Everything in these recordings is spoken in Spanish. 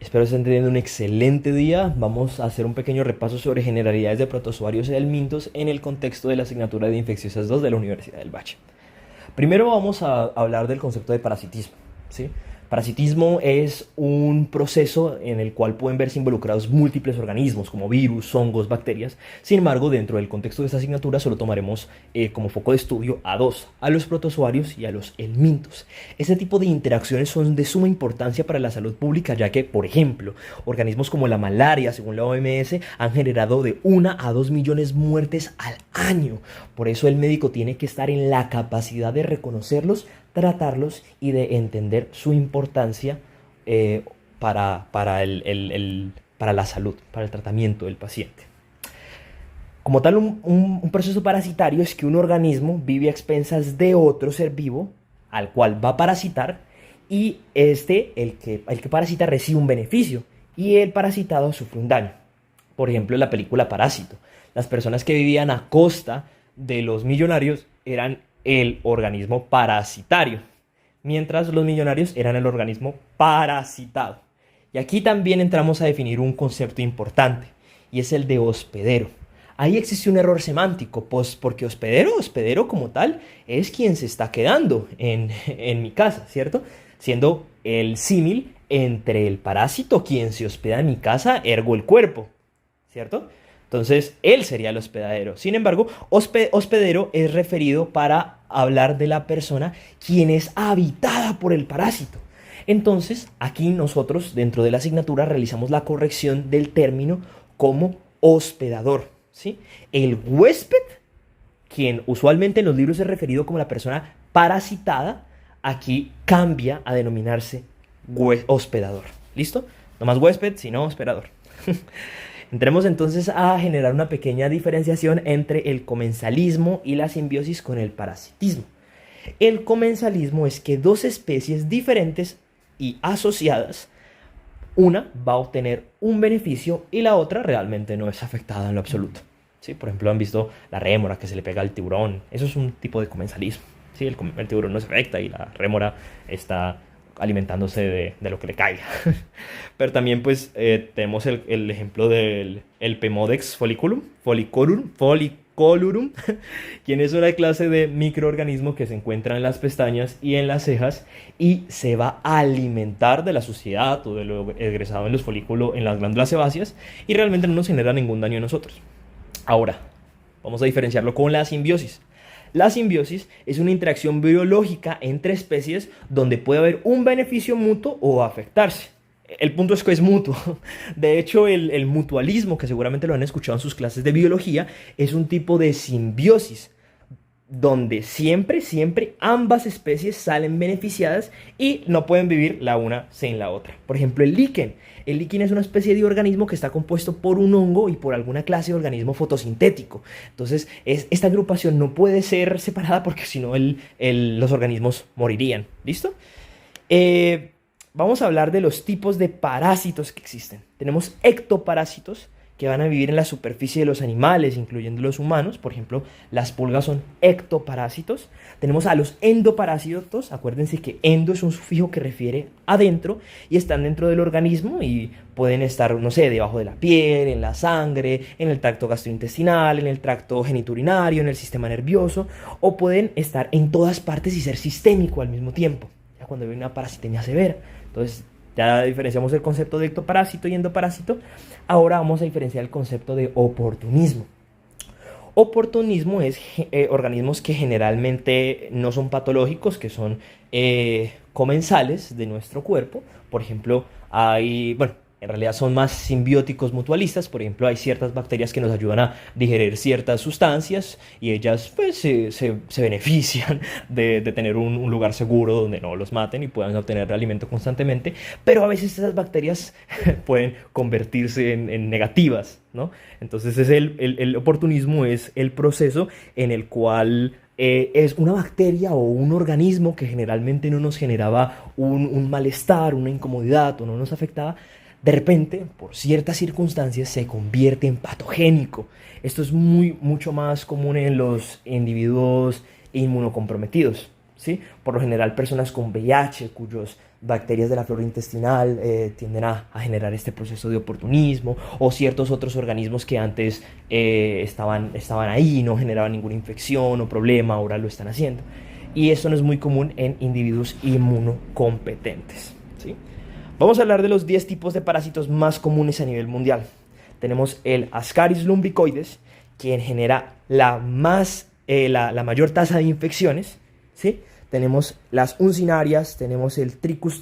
Espero estén teniendo un excelente día. Vamos a hacer un pequeño repaso sobre generalidades de protozoarios y helmintos en el contexto de la asignatura de Infecciosas 2 de la Universidad del Valle. Primero vamos a hablar del concepto de parasitismo, ¿sí? Parasitismo es un proceso en el cual pueden verse involucrados múltiples organismos como virus, hongos, bacterias. Sin embargo, dentro del contexto de esta asignatura solo tomaremos como foco de estudio a dos, a los protozoarios y a los helmintos. Este tipo de interacciones son de suma importancia para la salud pública, ya que, por ejemplo, organismos como la malaria, según la OMS, han generado de 1 a 2 millones muertes al año. Por eso el médico tiene que estar en la capacidad de reconocerlos, tratarlos y de entender su importancia para la salud, para el tratamiento del paciente. Como tal, un proceso parasitario es que un organismo vive a expensas de otro ser vivo al cual va a parasitar y el que parasita recibe un beneficio y el parasitado sufre un daño. Por ejemplo, en la película Parásito, las personas que vivían a costa de los millonarios eran el organismo parasitario, mientras los millonarios eran el organismo parasitado. Y aquí también entramos a definir un concepto importante, y es el de hospedero. Ahí existe un error semántico, pues porque hospedero como tal, es quien se está quedando en mi casa, ¿cierto? Siendo el símil entre el parásito, quien se hospeda en mi casa, ergo el cuerpo, ¿cierto? Entonces, él sería el hospedadero. Sin embargo, hospedero es referido para hablar de la persona quien es habitada por el parásito. Entonces, aquí nosotros, dentro de la asignatura, realizamos la corrección del término como hospedador, ¿sí? El huésped, quien usualmente en los libros es referido como la persona parasitada, aquí cambia a denominarse hospedador. ¿Listo? No más huésped, sino hospedador. Entremos entonces a generar una pequeña diferenciación entre el comensalismo y la simbiosis con el parasitismo. El comensalismo es que dos especies diferentes y asociadas, una va a obtener un beneficio y la otra realmente no es afectada en lo absoluto. ¿Sí? Por ejemplo, han visto la rémora que se le pega al tiburón. Eso es un tipo de comensalismo. ¿Sí? El tiburón no se afecta y la rémora está alimentándose de lo que le caiga. Pero también pues tenemos el ejemplo del Pemodex folliculurum, quien es una clase de microorganismo que se encuentra en las pestañas y en las cejas y se va a alimentar de la suciedad o de lo egresado en los folículos, en las glándulas sebáceas, y realmente no nos genera ningún daño a nosotros. Ahora, vamos a diferenciarlo con la simbiosis. La simbiosis es una interacción biológica entre especies donde puede haber un beneficio mutuo o afectarse. El punto es que es mutuo. De hecho, el mutualismo, que seguramente lo han escuchado en sus clases de biología, es un tipo de simbiosis donde siempre ambas especies salen beneficiadas y no pueden vivir la una sin la otra. Por ejemplo, el líquen. El líquen es una especie de organismo que está compuesto por un hongo y por alguna clase de organismo fotosintético. Entonces, esta agrupación no puede ser separada porque si no los organismos morirían. ¿Listo? Vamos a hablar de los tipos de parásitos que existen. Tenemos ectoparásitos, que van a vivir en la superficie de los animales, incluyendo los humanos. Por ejemplo, las pulgas son ectoparásitos. Tenemos a los endoparásitos. Acuérdense que endo es un sufijo que refiere adentro y están dentro del organismo y pueden estar, no sé, debajo de la piel, en la sangre, en el tracto gastrointestinal, en el tracto geniturinario, en el sistema nervioso, o pueden estar en todas partes y ser sistémico al mismo tiempo, ya cuando hay una parasitemia severa. Entonces, ya diferenciamos el concepto de ectoparásito y endoparásito. Ahora vamos a diferenciar el concepto de oportunismo. Oportunismo es organismos que generalmente no son patológicos, que son comensales de nuestro cuerpo. Por ejemplo, en realidad son más simbióticos mutualistas. Por ejemplo, hay ciertas bacterias que nos ayudan a digerir ciertas sustancias y ellas pues se benefician de tener un lugar seguro donde no los maten y puedan obtener alimento constantemente. Pero a veces esas bacterias pueden convertirse en negativas, ¿no? Entonces el oportunismo es el proceso en el cual es una bacteria o un organismo que generalmente no nos generaba un malestar, una incomodidad o no nos afectaba. De repente, por ciertas circunstancias, se convierte en patogénico. Esto es mucho más común en los individuos inmunocomprometidos. ¿sí? Por lo general, personas con VIH, cuyos bacterias de la flora intestinal tienden a generar este proceso de oportunismo, o ciertos otros organismos que antes estaban ahí, no generaban ninguna infección o problema, ahora lo están haciendo. Y esto no es muy común en individuos inmunocompetentes, ¿sí? Vamos a hablar de los 10 tipos de parásitos más comunes a nivel mundial. Tenemos el Ascaris lumbricoides, quien genera la mayor tasa de infecciones, ¿sí? Tenemos las uncinarias, tenemos el Trichus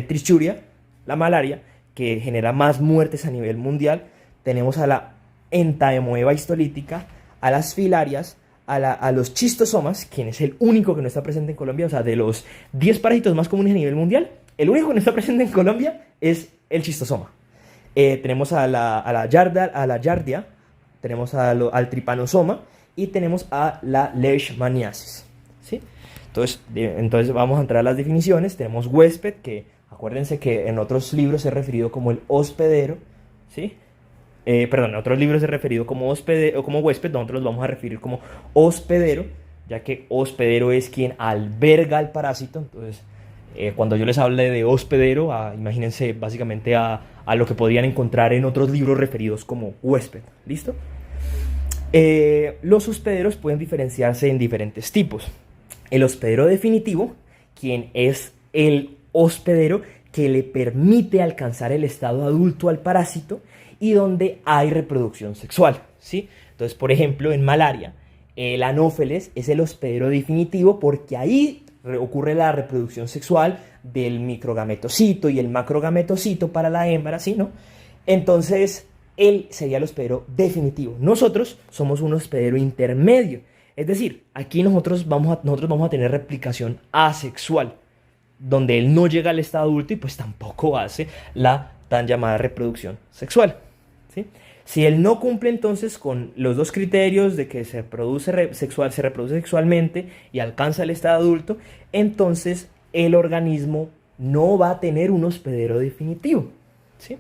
trichuria, la malaria, que genera más muertes a nivel mundial. Tenemos a la Entamoeba histolítica, a las filarias, a los chistosomas, quien es el único que no está presente en Colombia. O sea, de los 10 parásitos más comunes a nivel mundial, el único que no está presente en Colombia es el chistosoma. Tenemos a la Yardia, tenemos al Trypanosoma y tenemos a la Leishmaniasis, ¿sí? Entonces vamos a entrar a las definiciones. Tenemos huésped, que acuérdense que en otros libros se ha referido como el hospedero, ¿sí? En otros libros se ha referido como hospedero o como huésped. Nosotros los vamos a referir como hospedero, ya que hospedero es quien alberga al parásito. Entonces, cuando yo les hable de hospedero, imagínense básicamente a lo que podrían encontrar en otros libros referidos como huésped. ¿Listo? Los hospederos pueden diferenciarse en diferentes tipos. El hospedero definitivo, quien es el hospedero que le permite alcanzar el estado adulto al parásito y donde hay reproducción sexual, ¿sí? Entonces, por ejemplo, en malaria, el Anófeles es el hospedero definitivo porque ahí ocurre la reproducción sexual del microgametocito y el macrogametocito para la hembra, ¿sí, no? Entonces, él sería el hospedero definitivo. Nosotros somos un hospedero intermedio. Es decir, aquí nosotros vamos a tener replicación asexual, donde él no llega al estado adulto y pues tampoco hace la tan llamada reproducción sexual, ¿sí? Si él no cumple entonces con los dos criterios de que se reproduce sexualmente y alcanza el estado adulto, entonces el organismo no va a tener un hospedero definitivo, ¿sí?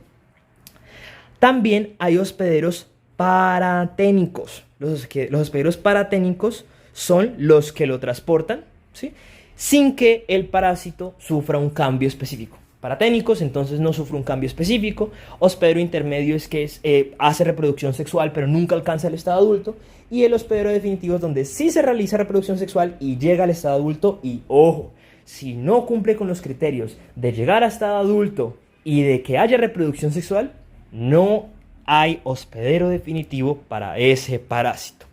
También hay hospederos paraténicos. Los hospederos paraténicos son los que lo transportan, ¿sí?, sin que el parásito sufra un cambio específico. Paraténicos, entonces no sufre un cambio específico. Hospedero intermedio es que hace reproducción sexual pero nunca alcanza el estado adulto. Y el hospedero definitivo es donde sí se realiza reproducción sexual y llega al estado adulto. Y ojo, si no cumple con los criterios de llegar a estado adulto y de que haya reproducción sexual, no hay hospedero definitivo para ese parásito.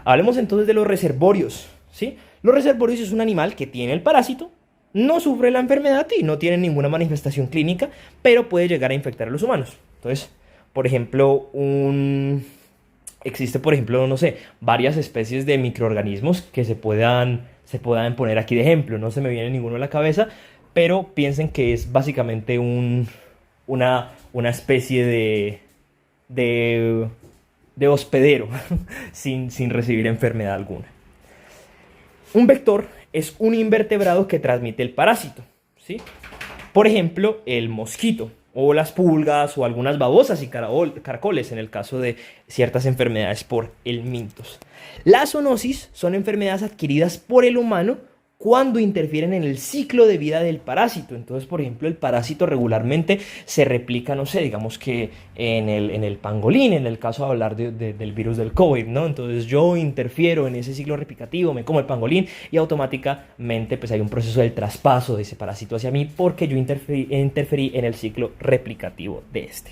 Hablemos entonces de los reservorios, ¿sí? Los reservorios es un animal que tiene el parásito, no sufre la enfermedad y no tiene ninguna manifestación clínica, pero puede llegar a infectar a los humanos. Entonces, por ejemplo, existe, por ejemplo, no sé, varias especies de microorganismos que se puedan poner aquí de ejemplo. No se me viene ninguno a la cabeza, pero piensen que es básicamente una especie de hospedero sin recibir enfermedad alguna. Un vector es un invertebrado que transmite el parásito, ¿sí? Por ejemplo, el mosquito, o las pulgas, o algunas babosas y caracoles, en el caso de ciertas enfermedades por helmintos. Las zoonosis son enfermedades adquiridas por el humano cuando interfieren en el ciclo de vida del parásito. Entonces, por ejemplo, el parásito regularmente se replica, no sé, digamos que en el pangolín, en el caso de hablar del virus del COVID, ¿no? Entonces yo interfiero en ese ciclo replicativo, me como el pangolín y automáticamente pues hay un proceso del traspaso de ese parásito hacia mí porque yo interferí en el ciclo replicativo de este.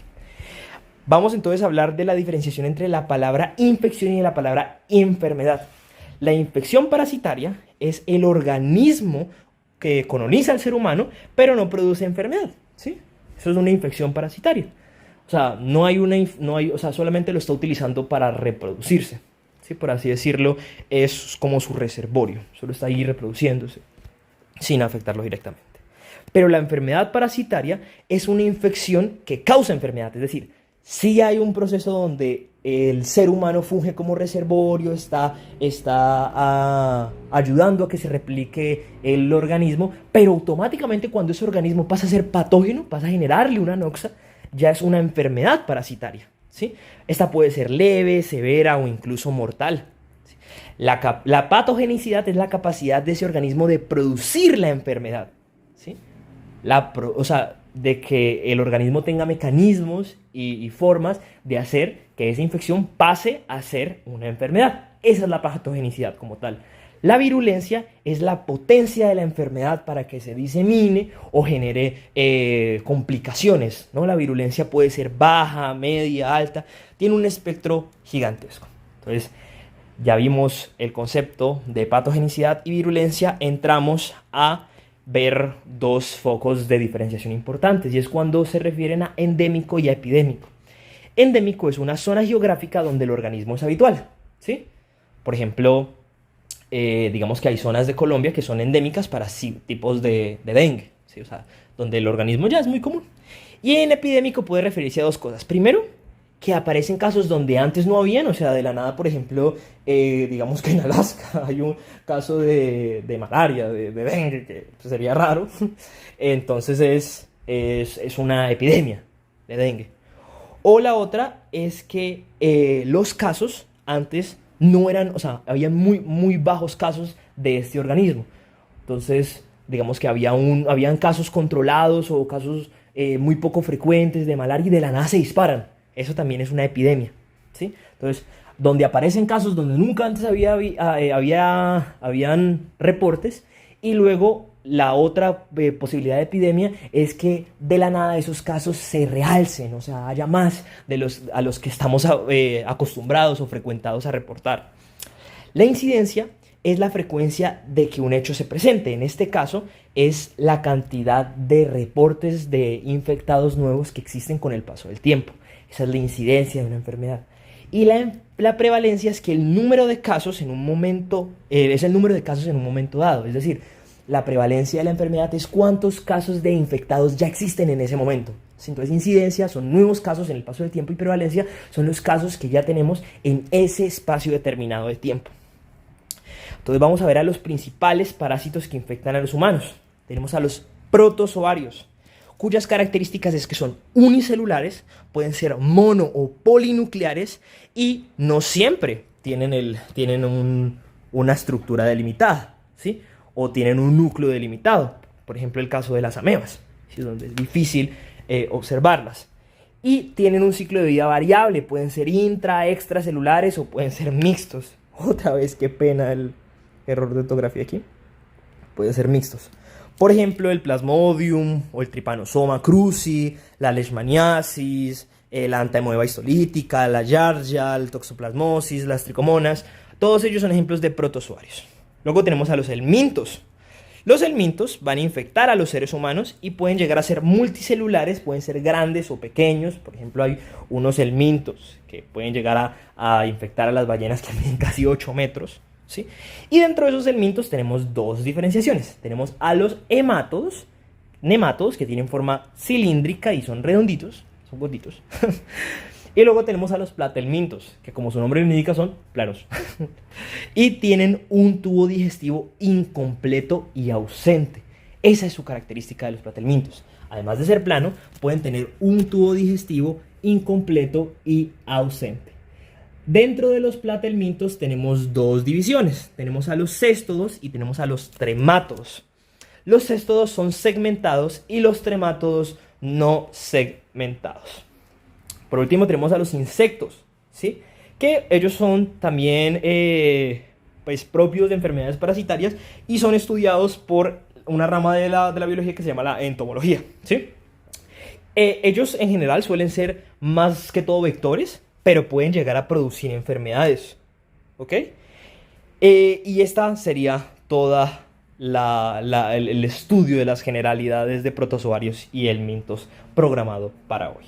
Vamos entonces a hablar de la diferenciación entre la palabra infección y la palabra enfermedad. La infección parasitaria es el organismo que coloniza al ser humano, pero no produce enfermedad, ¿sí? Eso es una infección parasitaria. O sea, o sea, solamente lo está utilizando para reproducirse, ¿sí? Por así decirlo, es como su reservorio, solo está ahí reproduciéndose, sin afectarlo directamente. Pero la enfermedad parasitaria es una infección que causa enfermedad, es decir, sí hay un proceso donde el ser humano funge como reservorio, está ayudando a que se replique el organismo, pero automáticamente cuando ese organismo pasa a ser patógeno, pasa a generarle una noxa, ya es una enfermedad parasitaria, ¿sí? Esta puede ser leve, severa o incluso mortal, ¿sí? La patogenicidad es la capacidad de ese organismo de producir la enfermedad, ¿sí? O sea, de que el organismo tenga mecanismos y formas de hacer que esa infección pase a ser una enfermedad. Esa es la patogenicidad como tal. La virulencia es la potencia de la enfermedad para que se disemine o genere complicaciones, ¿no? La virulencia puede ser baja, media, alta, tiene un espectro gigantesco. Entonces, ya vimos el concepto de patogenicidad y virulencia, entramos a ver dos focos de diferenciación importantes, y es cuando se refieren a endémico y a epidémico. Endémico es una zona geográfica donde el organismo es habitual, ¿sí? Por ejemplo, digamos que hay zonas de Colombia que son endémicas para tipos de dengue, ¿sí? O sea, donde el organismo ya es muy común. Y en epidémico puede referirse a dos cosas. Primero, que aparecen casos donde antes no habían, o sea, de la nada, por ejemplo, digamos que en Alaska hay un caso de malaria, de dengue, que sería raro. Entonces es una epidemia de dengue. O la otra es que los casos antes no eran, o sea, había muy bajos casos de este organismo. Entonces, digamos que habían casos controlados o casos muy poco frecuentes de malaria y de la nada se disparan. Eso también es una epidemia, ¿sí? Entonces, donde aparecen casos donde nunca antes habían reportes, y luego la otra posibilidad de epidemia es que de la nada esos casos se realcen, o sea, haya más a los que estamos acostumbrados o frecuentados a reportar. La incidencia es la frecuencia de que un hecho se presente. En este caso es la cantidad de reportes de infectados nuevos que existen con el paso del tiempo. Esa es la incidencia de una enfermedad. Y la prevalencia es que el número de casos en un momento es el número de casos en un momento dado. Es decir, la prevalencia de la enfermedad es cuántos casos de infectados ya existen en ese momento. Entonces, incidencia son nuevos casos en el paso del tiempo y prevalencia son los casos que ya tenemos en ese espacio determinado de tiempo. Entonces, vamos a ver a los principales parásitos que infectan a los humanos. Tenemos a los protozoarios, cuyas características es que son unicelulares, pueden ser mono o polinucleares y no siempre tienen una estructura delimitada, ¿sí? O tienen un núcleo delimitado. Por ejemplo, el caso de las amebas, ¿sí? Donde es difícil observarlas. Y tienen un ciclo de vida variable, pueden ser extracelulares o pueden ser mixtos. Otra vez, qué pena el error de ortografía aquí. Pueden ser mixtos. Por ejemplo, el Plasmodium o el Trypanosoma cruzi, la Leishmaniasis, la Entamoeba histolítica, la Yardia, el Toxoplasmosis, las tricomonas. Todos ellos son ejemplos de protozoarios. Luego tenemos a los helmintos. Los helmintos van a infectar a los seres humanos y pueden llegar a ser multicelulares, pueden ser grandes o pequeños. Por ejemplo, hay unos helmintos que pueden llegar a infectar a las ballenas que miden casi 8 metros. ¿Sí? Y dentro de esos helmintos tenemos dos diferenciaciones. Tenemos a los hemátodos, nemátodos, que tienen forma cilíndrica y son redonditos, son gorditos. Y luego tenemos a los platelmintos, que como su nombre lo indica son planos. Y tienen un tubo digestivo incompleto y ausente. Esa es su característica de los platelmintos. Además de ser plano, pueden tener un tubo digestivo incompleto y ausente. Dentro de los platelmintos tenemos dos divisiones. Tenemos a los céstodos y tenemos a los tremátodos. Los céstodos son segmentados y los tremátodos no segmentados. Por último tenemos a los insectos, ¿sí? Que ellos son también pues, propios de enfermedades parasitarias y son estudiados por una rama de la biología que se llama la entomología, ¿sí? Ellos en general suelen ser más que todo vectores, pero pueden llegar a producir enfermedades, ¿ok? Y esta sería toda el estudio de las generalidades de protozoarios y helmintos programado para hoy.